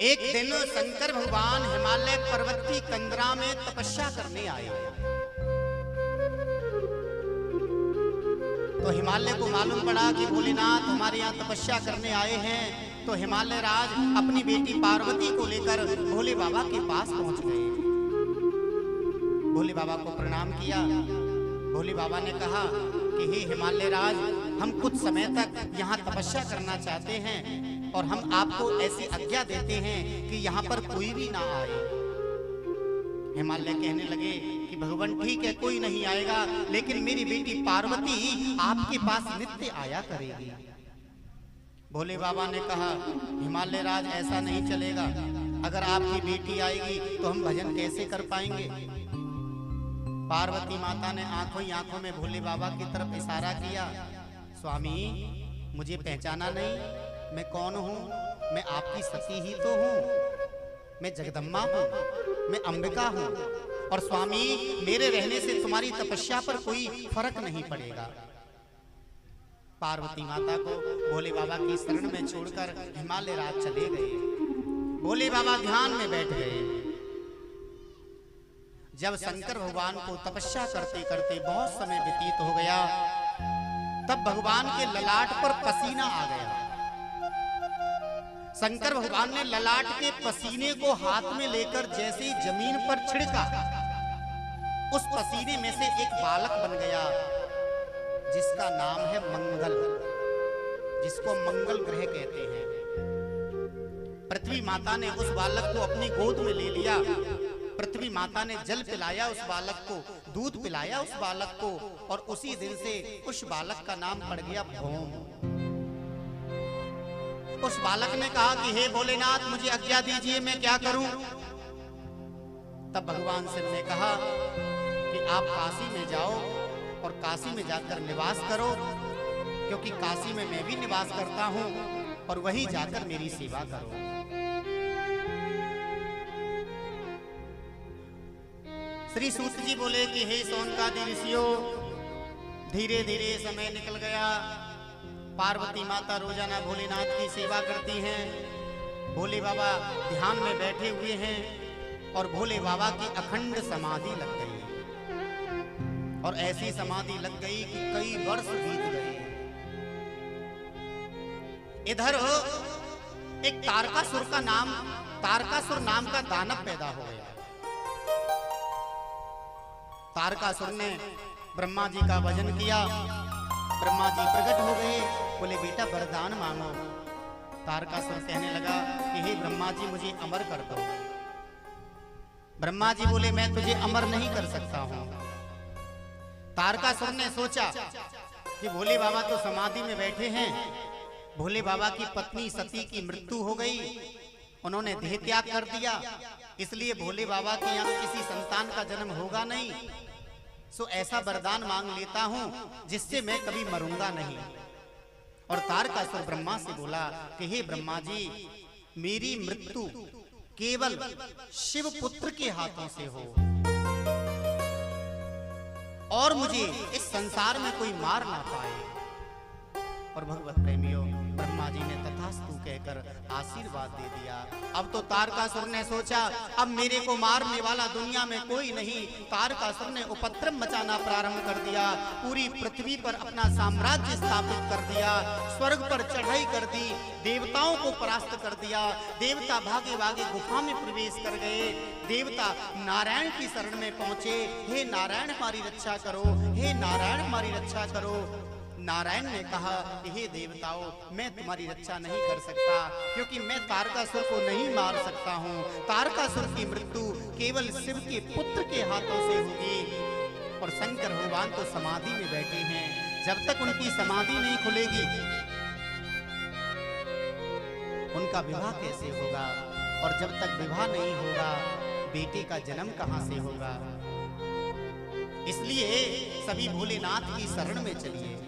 एक दिन शंकर भगवान हिमालय पर्वत की कंदरा में तपस्या करने आए। तो हिमालय को मालूम पड़ा कि भोलेनाथ हमारे यहाँ तपस्या करने आए हैं। तो हिमालय राज अपनी बेटी पार्वती को लेकर भोले बाबा के पास पहुंच गए। भोले बाबा को प्रणाम किया। भोले बाबा ने कहा कि हे हिमालय राज, हम कुछ समय तक यहाँ तपस्या करना चाहते हैं और हम आपको ऐसी आज्ञा देते हैं कि यहाँ पर कोई भी ना आए। हिमालय कहने लगे कि भगवान ठीक है, कोई नहीं आएगा, लेकिन मेरी बेटी पार्वती आपके पास नित्य आया करेगी। भोले बाबा ने कहा हिमालय राज, ऐसा नहीं चलेगा। अगर आपकी बेटी आएगी तो हम भजन कैसे कर पाएंगे। पार्वती माता ने आंखों ही आंखों में भोले बाबा की तरफ इशारा किया। स्वामी, मुझे पहचाना नहीं? मैं कौन हूँ? मैं आपकी सती ही तो हूँ। मैं जगदम्बा हूँ, मैं अंबिका हूँ। और स्वामी, मेरे रहने से तुम्हारी तपस्या पर कोई फर्क नहीं पड़ेगा। पार्वती माता को भोले बाबा की शरण में छोड़कर हिमालय राज चले गए। भोले बाबा ध्यान में बैठ गए। जब शंकर भगवान को तपस्या करते करते बहुत समय व्यतीत हो गया, तब भगवान के ललाट पर पसीना आ गया। शंकर भगवान ने ललाट के पसीने को हाथ में लेकर जैसे ही जमीन पर छिड़का, उस पसीने में से एक बालक बन गया जिसका नाम है मंगल, जिसको मंगल ग्रह कहते हैं। पृथ्वी माता ने उस बालक को अपनी गोद में ले लिया। पृथ्वी माता ने जल पिलाया उस बालक को, दूध पिलाया उस बालक को, और उसी दिन से उस बालक का नाम पड़ गया भौम। उस बालक ने कहा कि हे भोलेनाथ, मुझे आज्ञा दीजिए, मैं क्या करूं। तब भगवान शिव ने कहा कि आप काशी में जाओ और काशी में जाकर निवास करो, क्योंकि काशी में मैं भी निवास करता हूं, और वहीं जाकर मेरी सेवा करो। श्री सूत जी बोले कि हे सोनकादि ऋषियों, धीरे धीरे समय निकल गया। पार्वती माता रोजाना भोलेनाथ की सेवा करती हैं। भोले बाबा ध्यान में बैठे हुए हैं और भोले बाबा की अखंड समाधि लग गई। और ऐसी समाधि लग गई कि कई वर्ष बीत गए। इधर एक तारकासुर नाम का दानव पैदा हो गया। तारकासुर ने ब्रह्मा जी का भजन किया। ब्रह्मा जी प्रकट हो गए, बोले बेटा वरदान मांगो। तारकासुर कहने लगा कि हे ब्रह्मा जी, मुझे अमर कर दो। ब्रह्मा जी बोले मैं तुझे अमर नहीं कर सकता हूं। तारकासुर ने सोचा कि भोले बाबा तो समाधि में बैठे हैं, भोले बाबा की पत्नी सती की मृत्यु हो गई, उन्होंने देह त्याग कर दिया, इसलिए भोले बाबा के यहाँ किसी संतान का जन्म होगा नहीं। सो ऐसा वरदान मांग लेता हूं जिससे मैं कभी मरूंगा नहीं। और तारकासुर ब्रह्मा से बोला कि हे ब्रह्मा जी, मेरी मृत्यु केवल शिव पुत्र के हाथों से हो, और मुझे इस संसार में कोई मार ना पाए। और भगवत प्रेमियों, ब्रह्मा जी ने तथास्तु कहकर आशीर्वाद दे दिया। अब तो तारकासुर ने सोचा अब मेरे को मारने वाला दुनिया में कोई नहीं। तारकासुर ने उपद्रव मचाना प्रारंभ कर दिया, पूरी पृथ्वी पर अपना साम्राज्य स्थापित कर दिया, स्वर्ग पर चढ़ाई कर दी, देवताओं को परास्त कर दिया। देवता भागे भागे गुफा में प्रवेश कर गए। देवता नारायण की शरण में पहुंचे। हे नारायण हमारी रक्षा करो, हे नारायण हमारी रक्षा करो। नारायण ने कहा कि हे देवताओं, मैं तुम्हारी रक्षा नहीं कर सकता, क्योंकि मैं तारकासुर को नहीं मार सकता हूँ। तारकासुर की मृत्यु केवल शिव के पुत्र के हाथों से होगी। और शंकर भगवान तो समाधि में बैठे हैं, जब तक उनकी समाधि नहीं खुलेगी उनका विवाह कैसे होगा। और जब तक विवाह नहीं होगा, बेटे का जन्म कहां से होगा। इसलिए सभी भोलेनाथ की शरण में चलिए।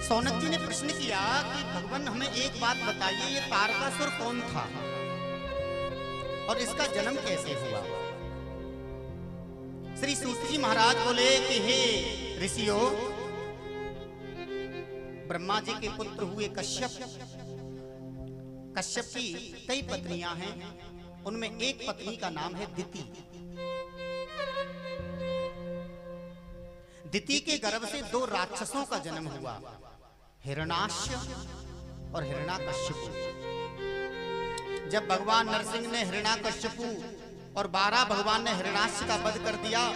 सौनक जी ने प्रश्न किया कि भगवान हमें एक बात बताइए, ये तारकासुर कौन था और इसका जन्म कैसे हुआ। श्री सूत जी महाराज बोले कि हे ऋषियों, ब्रह्मा जी के पुत्र हुए कश्यप। कश्यप की कई पत्नियां हैं, उनमें एक पत्नी का नाम है दिति। दिति के गर्भ से दो राक्षसों का जन्म हुआ, हिरण्याक्ष और हिरण्याकश्यपु। जब भगवान नरसिंह ने हिरण्याकश्यपु और 12 भगवान ने हिरण्याक्ष का वध कर दिया,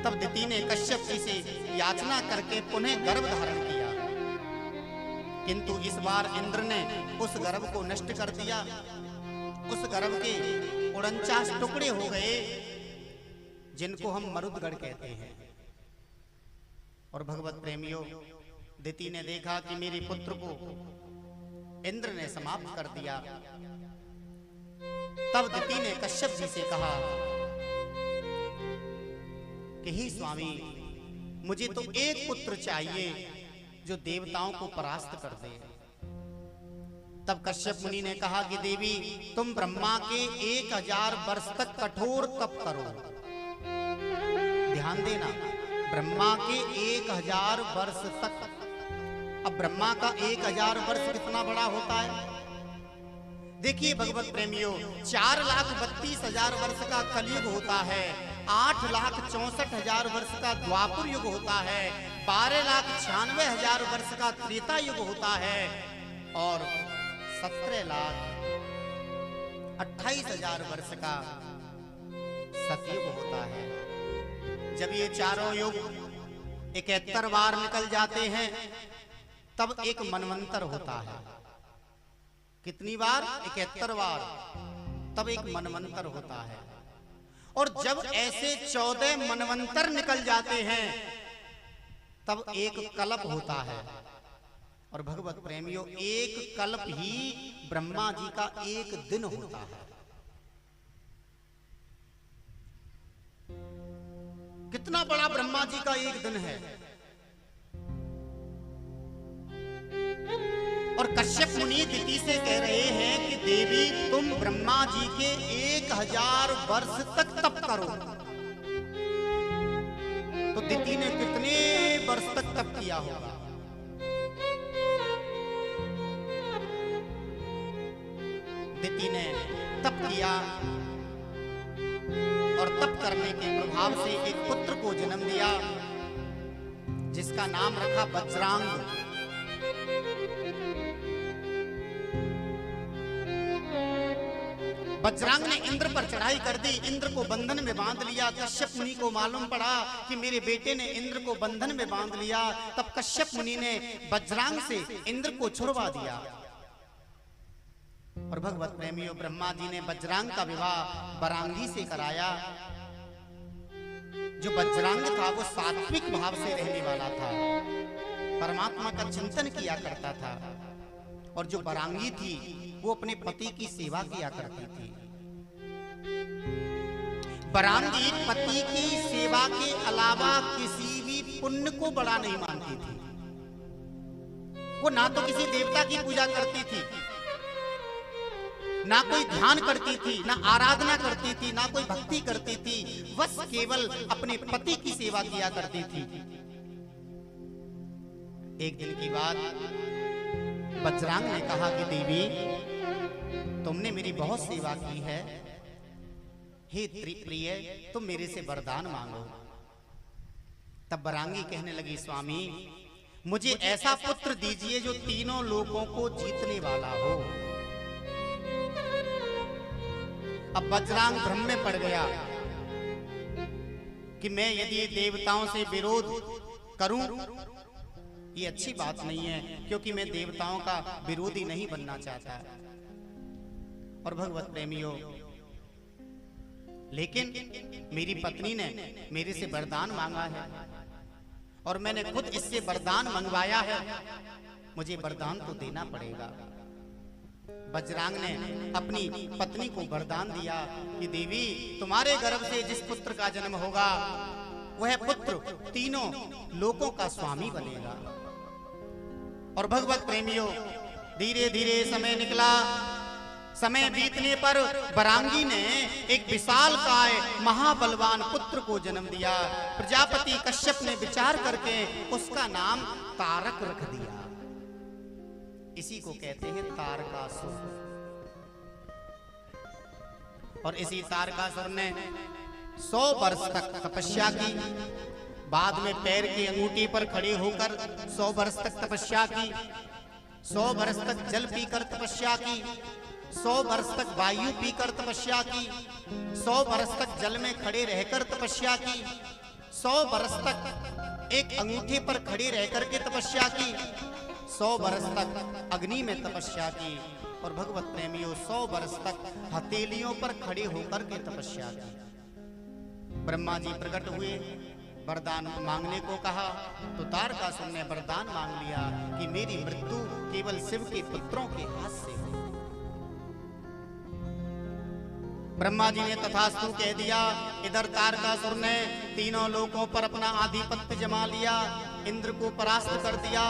तब दिति ने कश्यप जी से याचना करके पुनः गर्भ धारण किया। किंतु इस बार इंद्र ने उस गर्भ को नष्ट कर दिया। उस गर्भ के 49 टुकड़े हो गए, जिनको हम मरुदगढ़ कहते हैं। और भगवत प्रेमियों, दिति ने देखा कि मेरे पुत्र को इंद्र ने समाप्त कर दिया। तब दिति ने कश्यप जी से कहा कि हे स्वामी, मुझे तो एक पुत्र चाहिए जो देवताओं को परास्त कर दे। तब कश्यप मुनि ने कहा कि देवी, तुम ब्रह्मा के 1000 वर्ष तक कठोर तप करो। ध्यान देना, ब्रह्मा के 1000 वर्ष तक। अब ब्रह्मा का 1000 वर्ष कितना बड़ा होता है? देखिए भगवत प्रेमियों, 4,32,000 वर्ष का कलयुग होता है, 8,64,000 वर्ष का द्वापर युग होता है, 12,96,000 वर्ष का त्रेता युग होता है और 17,28,000 वर्ष का सतयुग होता है। जब ये चारों युग 71 बार निकल जाते हैं, तब एक मनवंतर होता है। कितनी बार? 71 बार, तब एक मनवंतर होता है। और जब ऐसे 14 मनवंतर निकल जाते हैं, तब एक कल्प होता है। और भगवत प्रेमियों, एक कल्प ही ब्रह्मा जी का एक दिन होता है। कितना बड़ा ब्रह्मा जी का एक दिन है। और कश्यप मुनि दिति से कह रहे हैं कि देवी, तुम ब्रह्मा जी के 1000 वर्ष तक तप करो। तो दिति ने कितने वर्ष तक तप किया होगा? दिति ने तप किया और तप करने के प्रभाव से एक पुत्र को जन्म दिया, जिसका नाम रखा वज्रांग। वज्रांग ने इंद्र पर चढ़ाई कर दी, इंद्र को बंधन में बांध लिया। कश्यप मुनि को मालूम पड़ा कि मेरे बेटे ने इंद्र को बंधन में बांध लिया। तब कश्यप मुनि ने वज्रांग से इंद्र को छुड़वा दिया। और भगवत प्रेमियों, ब्रह्मा जी ने वज्रांग का विवाह वरांगी से कराया। जो वज्रांग था वो सात्विक भाव से रहने वाला था, परमात्मा का चिंतन किया करता था। और जो वरांगी थी वो अपने पति की सेवा किया करती थी। वरांगी पति की सेवा के अलावा किसी भी पुण्य को बड़ा नहीं मानती थी। वो ना तो किसी देवता की पूजा करती थी, ना कोई ध्यान करती थी, ना आराधना करती थी, ना कोई भक्ति करती थी। बस केवल अपने पति की सेवा किया करती थी। एक दिन की बात, वज्रांग ने कहा कि देवी, तुमने मेरी बहुत सेवा की है, हे प्रिय, तुम मेरे से वरदान मांगो। तब वरांगी कहने लगी, स्वामी, मुझे ऐसा पुत्र दीजिए जो तीनों लोगों को जीतने वाला हो। अब वज्रांग भ्रम में पड़ गया कि मैं यदि देवताओं से विरोध करूं, ये अच्छी बात नहीं है, क्योंकि मैं देवताओं का विरोधी नहीं बनना चाहता। और भगवत प्रेमियों, लेकिन मेरी पत्नी ने मेरे से वरदान मांगा है और मैंने खुद इससे वरदान मंगवाया है, मुझे वरदान तो देना पड़ेगा। वज्रांग ने अपनी पत्नी को वरदान दिया कि देवी, तुम्हारे गर्भ से जिस पुत्र का जन्म होगा, वह पुत्र तीनों लोकों का स्वामी बनेगा। और भगवत प्रेमियों, धीरे धीरे समय निकला, समय बीतने पर बरांगी ने एक विशालकाय महाबलवान पुत्र को जन्म दिया। प्रजापति कश्यप ने विचार करके उसका नाम तारक रख दिया। इसी को कहते हैं तारकासुर। और इसी तारकासुर ने 100 वर्ष तक तपस्या की। बाद में पैर की अंगूठी पर खड़े होकर 100 वर्ष तक तपस्या की। 100 वर्ष तक जल पीकर तपस्या की। 100 वर्ष तक वायु पीकर तपस्या की। 100 वर्ष तक जल में खड़े रहकर तपस्या की। 100 वर्ष तक एक अंगूठे पर खड़े रहकर के तपस्या की। 100 वर्ष तक अग्नि में तपस्या की। और भगवत प्रेमियों 100 वर्ष तक हथेलियों पर खड़े होकर के तपस्या की। ब्रह्मा जी प्रकट हुए, वरदान मांगने को कहा तो तारकासुर ने वरदान मांग लिया कि मेरी मृत्यु केवल शिव के पुत्रों के हाथ से हो। ब्रह्मा जी ने तथास्तु कह दिया। इधर तारकासुर ने तीनों लोकों पर अपना आधिपत्य जमा लिया, इंद्र को परास्त कर दिया।